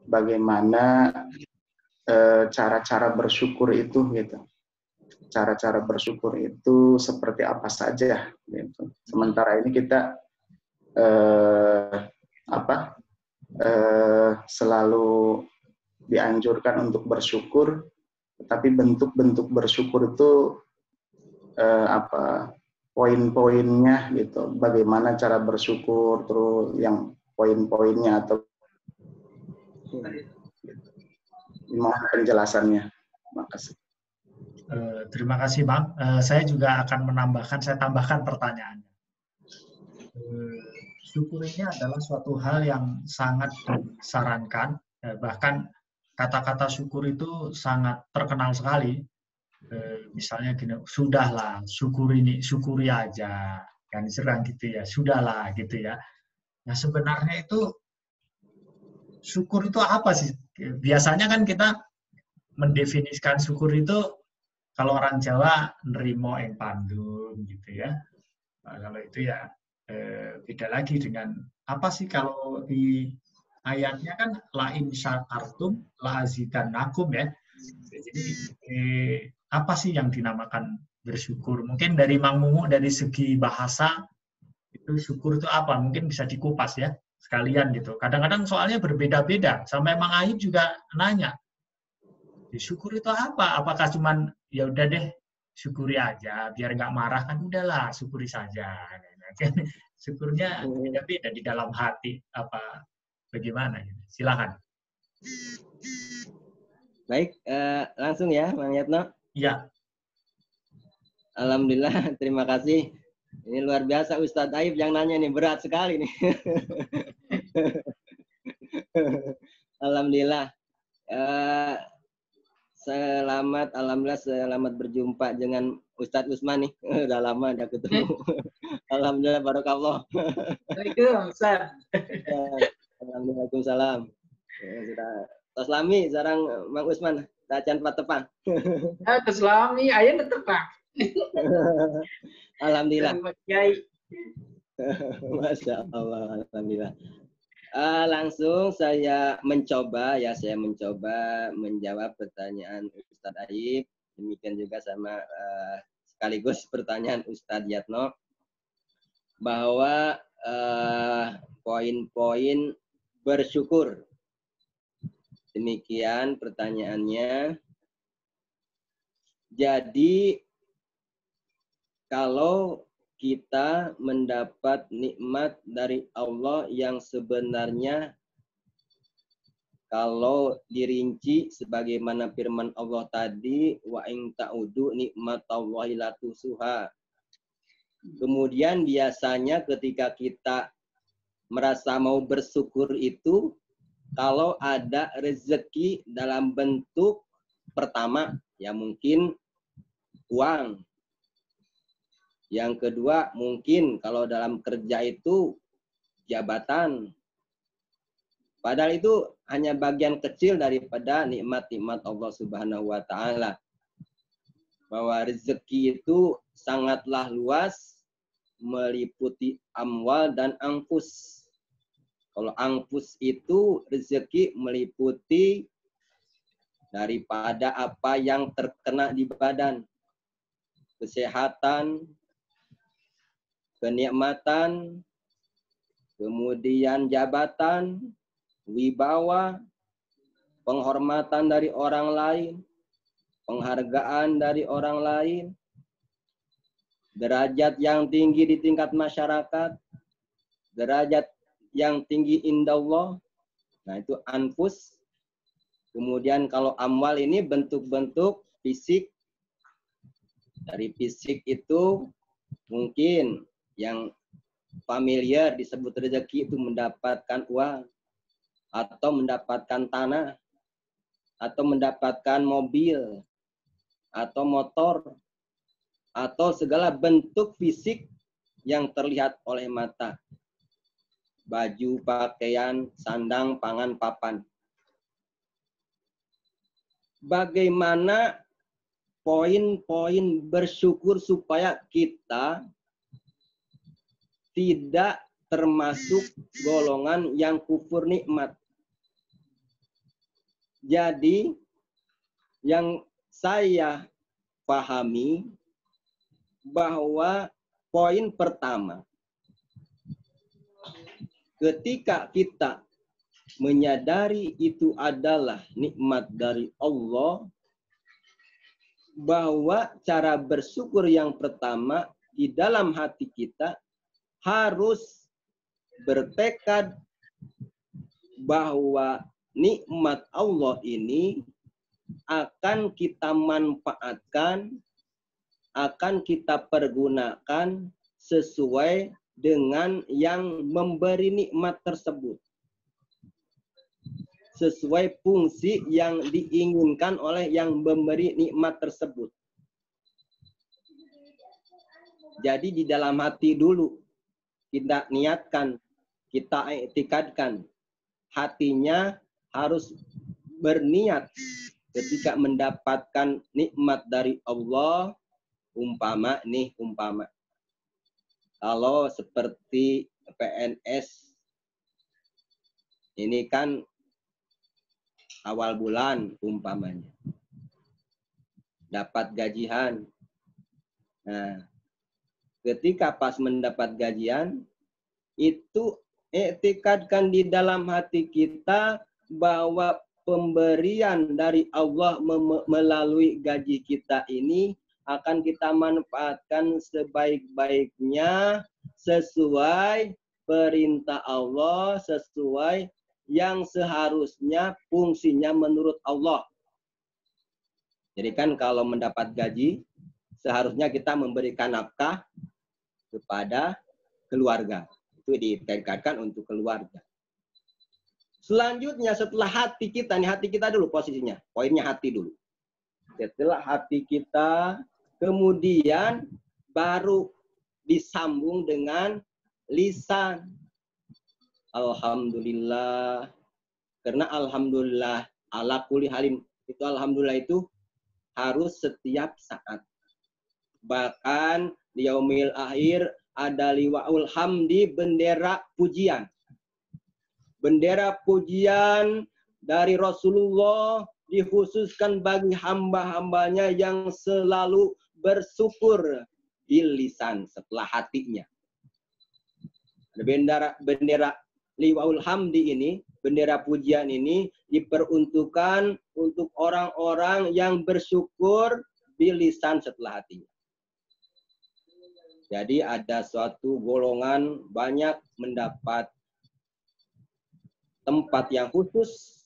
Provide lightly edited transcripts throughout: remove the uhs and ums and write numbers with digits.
bagaimana cara-cara bersyukur itu gitu. Cara-cara bersyukur itu seperti apa saja gitu. Sementara ini kita selalu dianjurkan untuk bersyukur, tetapi bentuk-bentuk bersyukur itu poin-poinnya gitu. Bagaimana cara bersyukur, terus yang poin-poinnya atau mohon penjelasannya. Makasih. Terima kasih, Bang. Saya juga akan saya tambahkan pertanyaannya. Syukur ini adalah suatu hal yang sangat disarankan, bahkan kata-kata syukur itu sangat terkenal sekali. Misalnya gini, sudahlah, syukuri aja, kan serang gitu ya, sudahlah gitu ya. Nah sebenarnya itu syukur itu apa sih? Biasanya kan kita mendefinisikan syukur itu, kalau orang Jawa nerimo ing pandum gitu ya. Nah, kalau itu ya beda lagi dengan apa sih kalau di ayatnya kan la in syakartum la azidannakum ya. Jadi apa sih yang dinamakan bersyukur? Mungkin dari Mang Mumu dari segi bahasa itu syukur itu apa? Mungkin bisa dikupas ya sekalian gitu. Kadang-kadang soalnya berbeda-beda. Sampai Mang Ayub juga nanya, syukur itu apa? Apakah cuman ya udah deh syukuri aja biar nggak marah, kan udahlah syukuri saja. Syukurnya beda-beda di dalam hati apa bagaimana? Silakan. Baik, langsung ya, Bang Yatno. Iya. Alhamdulillah, terima kasih. Ini luar biasa Ustadz Aib yang nanya nih, berat sekali nih. Alhamdulillah. Alhamdulillah selamat berjumpa dengan Ustadz Usman nih. Udah lama udah ketemu. Alhamdulillah, barakallah. Waalaikumsalam. Waalaikumsalam. Sudah Taslami sarang Mang Usman tacan patepang. Taslami aya tepang. Alhamdulillah. Masya Allah, alhamdulillah. Langsung saya mencoba menjawab pertanyaan Ustadz Aib. Demikian juga sama sekaligus pertanyaan Ustadz Yatno bahwa poin-poin bersyukur. Demikian pertanyaannya. Jadi kalau kita mendapat nikmat dari Allah yang sebenarnya kalau dirinci sebagaimana firman Allah tadi, wa in ta'udu nikmatallahi la tusuha. Kemudian biasanya ketika kita merasa mau bersyukur itu kalau ada rezeki dalam bentuk pertama ya mungkin uang. Yang kedua mungkin kalau dalam kerja itu jabatan. Padahal itu hanya bagian kecil daripada nikmat-nikmat Allah Subhanahu wa taala. Bahwa rezeki itu sangatlah luas meliputi amwal dan angpus. Kalau angpus itu rezeki meliputi daripada apa yang terkena di badan. Kesehatan, kenikmatan, kemudian jabatan, wibawa, penghormatan dari orang lain, penghargaan dari orang lain, derajat yang tinggi di tingkat masyarakat, derajat yang tinggi indallah. Nah, itu anfus. Kemudian kalau amwal ini bentuk-bentuk fisik. Dari fisik itu mungkin yang familiar disebut rezeki itu mendapatkan uang atau mendapatkan tanah atau mendapatkan mobil atau motor atau segala bentuk fisik yang terlihat oleh mata. Baju, pakaian, sandang, pangan, papan. Bagaimana poin-poin bersyukur supaya kita tidak termasuk golongan yang kufur nikmat. Jadi yang saya pahami bahwa poin pertama, ketika kita menyadari itu adalah nikmat dari Allah, bahwa cara bersyukur yang pertama di dalam hati kita harus bertekad bahwa nikmat Allah ini akan kita manfaatkan, akan kita pergunakan sesuai dengan yang memberi nikmat tersebut. Sesuai fungsi yang diinginkan oleh yang memberi nikmat tersebut. Jadi di dalam hati dulu kita niatkan, kita iktikadkan. Hatinya harus berniat ketika mendapatkan nikmat dari Allah, umpama kalau seperti PNS ini kan awal bulan umpamanya dapat gajian. Nah, ketika pas mendapat gajian itu iktikadkan di dalam hati kita bahwa pemberian dari Allah melalui gaji kita ini akan kita manfaatkan sebaik-baiknya sesuai perintah Allah, sesuai yang seharusnya fungsinya menurut Allah. Jadi kan kalau mendapat gaji, seharusnya kita memberikan nafkah kepada keluarga. Itu ditekadkan untuk keluarga. Selanjutnya setelah hati kita, nih hati kita dulu posisinya, poinnya hati dulu. Setelah hati kita, kemudian baru disambung dengan lisan. Alhamdulillah. Karena alhamdulillah ala kulli halim, itu alhamdulillah itu harus setiap saat. Bahkan di yaumil akhir ada liwaul hamdi, bendera pujian. Bendera pujian dari Rasulullah dikhususkan bagi hamba-hambanya yang selalu bersyukur bil lisan, setelah hatinya. Bendera liwaul hamdi ini, bendera pujian ini diperuntukkan untuk orang-orang yang bersyukur bil lisan setelah hatinya. Jadi ada suatu golongan banyak mendapat tempat yang khusus,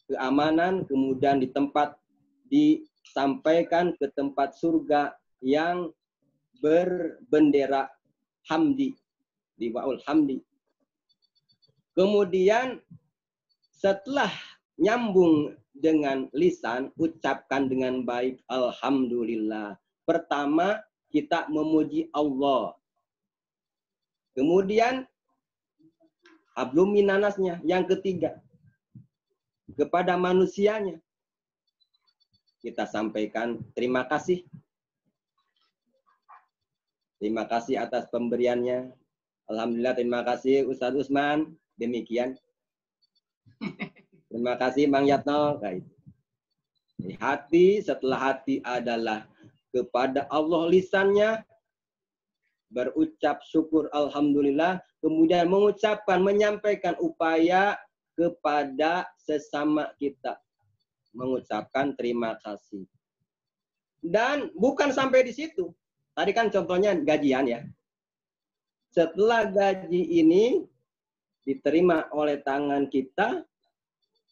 keamanan, kemudian di tempat disampaikan ke tempat surga yang berbendera hamdi, liwaul hamdi. Kemudian setelah nyambung dengan lisan, ucapkan dengan baik alhamdulillah. Pertama, kita memuji Allah. Kemudian hablum minanasnya, yang ketiga, kepada manusianya kita sampaikan terima kasih. Terima kasih atas pemberiannya. Alhamdulillah, terima kasih Ustadz Usman. Demikian. Terima kasih Bang Yatno. Hati, setelah hati adalah kepada Allah lisannya, berucap syukur alhamdulillah, kemudian mengucapkan, menyampaikan upaya kepada sesama kita, mengucapkan terima kasih. Dan bukan sampai di situ. Tadi kan contohnya gajian ya. Setelah gaji ini diterima oleh tangan kita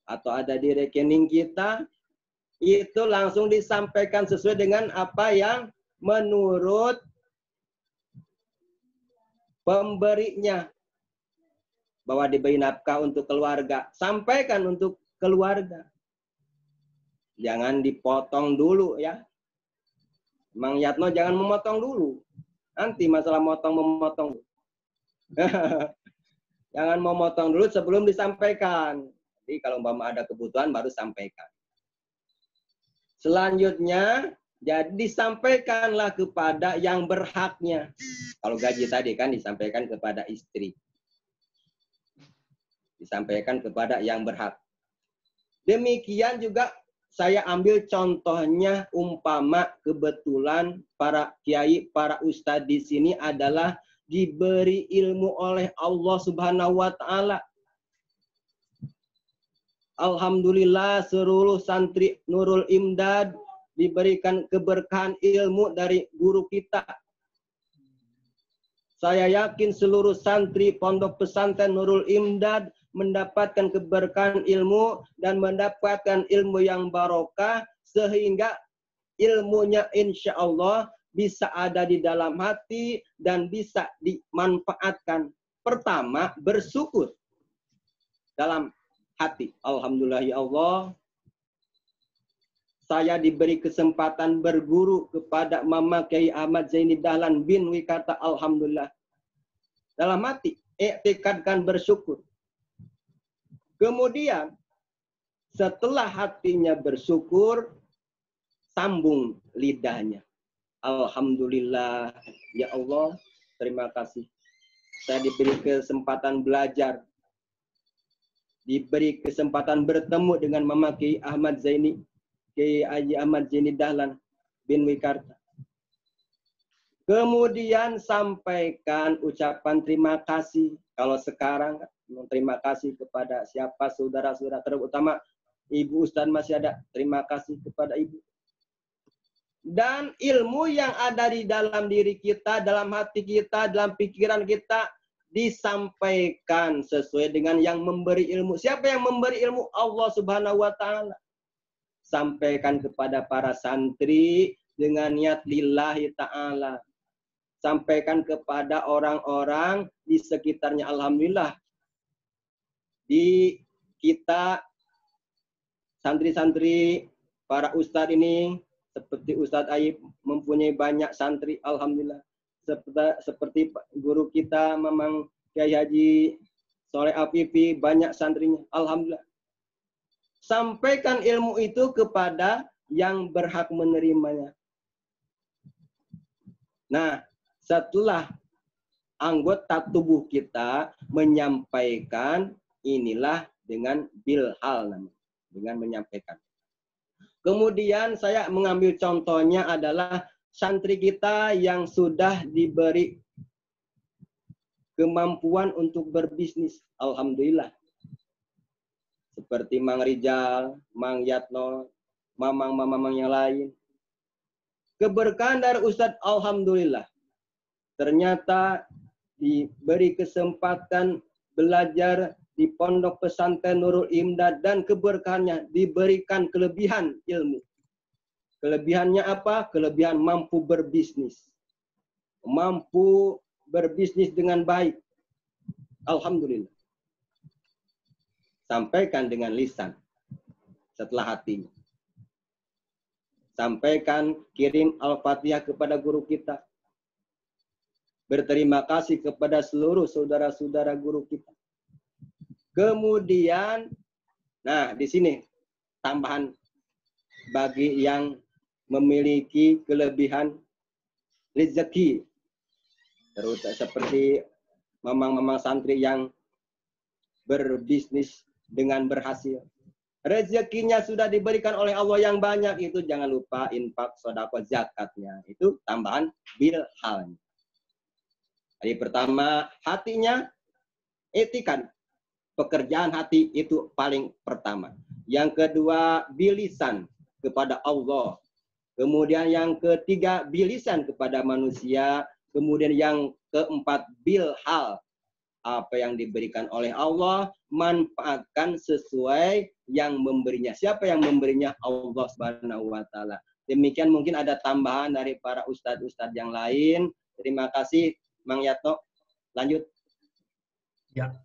atau ada di rekening kita, itu langsung disampaikan sesuai dengan apa yang menurut pemberinya. Bahwa diberi nafkah untuk keluarga. Sampaikan untuk keluarga. Jangan dipotong dulu ya. Mang Yatno jangan memotong dulu. Nanti masalah memotong. Jangan memotong dulu sebelum disampaikan. Jadi kalau umpama ada kebutuhan baru sampaikan. Selanjutnya, jadi disampaikanlah kepada yang berhaknya. Kalau gaji tadi kan disampaikan kepada istri. Disampaikan kepada yang berhak. Demikian juga saya ambil contohnya umpama kebetulan para kiai, para ustadz di sini adalah diberi ilmu oleh Allah Subhanahu wa taala. Alhamdulillah seluruh santri Nurul Imdad diberikan keberkahan ilmu dari guru kita. Saya yakin seluruh santri Pondok Pesantren Nurul Imdad mendapatkan keberkahan ilmu dan mendapatkan ilmu yang barokah sehingga ilmunya insya Allah bisa ada di dalam hati dan bisa dimanfaatkan. Pertama, bersyukur dalam hati. Alhamdulillah ya Allah, saya diberi kesempatan berguru kepada Mama Kiai Ahmad Zaini Dahlan bin Wikata. Alhamdulillah. Dalam hati, iktikadkan bersyukur. Kemudian, setelah hatinya bersyukur, sambung lidahnya. Alhamdulillah, ya Allah, terima kasih. Saya diberi kesempatan belajar. Diberi kesempatan bertemu dengan Mama Kiai Ahmad Zaini, Kiai Haji Ahmad Zaini Dahlan bin Wikarta. Kemudian sampaikan ucapan terima kasih. Kalau sekarang terima kasih kepada siapa saudara-saudara, terutama Ibu Ustadz masih ada. Terima kasih kepada Ibu. Dan ilmu yang ada di dalam diri kita, dalam hati kita, dalam pikiran kita disampaikan sesuai dengan yang memberi ilmu. Siapa yang memberi ilmu? Allah Subhanahu wa taala. Sampaikan kepada para santri dengan niat lillahi ta'ala. Sampaikan kepada orang-orang di sekitarnya. Alhamdulillah. Di kita, santri-santri, para ustadz ini, seperti Ustadz Aib, mempunyai banyak santri. Alhamdulillah. Seperti guru kita, Mamang Kiai Haji Soleh Afifi, banyak santrinya. Alhamdulillah. Sampaikan ilmu itu kepada yang berhak menerimanya. Nah, setelah anggota tubuh kita menyampaikan, inilah dengan bilhal, dengan menyampaikan. Kemudian saya mengambil contohnya adalah santri kita yang sudah diberi kemampuan untuk berbisnis. Alhamdulillah. Seperti Mang Rijal, Mang Yatno, mamang-mamang yang lain. Keberkahan dari Ustadz, alhamdulillah. Ternyata diberi kesempatan belajar di Pondok Pesantren Nurul Imdad dan keberkahannya diberikan kelebihan ilmu. Kelebihannya apa? Kelebihan mampu berbisnis. Mampu berbisnis dengan baik. Alhamdulillah. Sampaikan dengan lisan setelah hatinya. Sampaikan, kirim Al-Fatihah kepada guru kita. Berterima kasih kepada seluruh saudara-saudara guru kita. Kemudian, nah di sini tambahan bagi yang memiliki kelebihan rezeki. Terus seperti mamang-mamang santri yang berbisnis dengan berhasil. Rezekinya sudah diberikan oleh Allah yang banyak, itu jangan lupa infak, sedekah, zakatnya. Itu tambahan bilhal. Jadi pertama, hatinya etikan. Pekerjaan hati itu paling pertama. Yang kedua, bilisan kepada Allah. Kemudian yang ketiga, bilisan kepada manusia. Kemudian yang keempat, bilhal. Apa yang diberikan oleh Allah, manfaatkan sesuai yang memberinya. Siapa yang memberinya? Allah Subhanahu wa taala. Demikian mungkin ada tambahan dari para ustadz-ustadz yang lain. Terima kasih, Mang Yatno. Lanjut. Ya.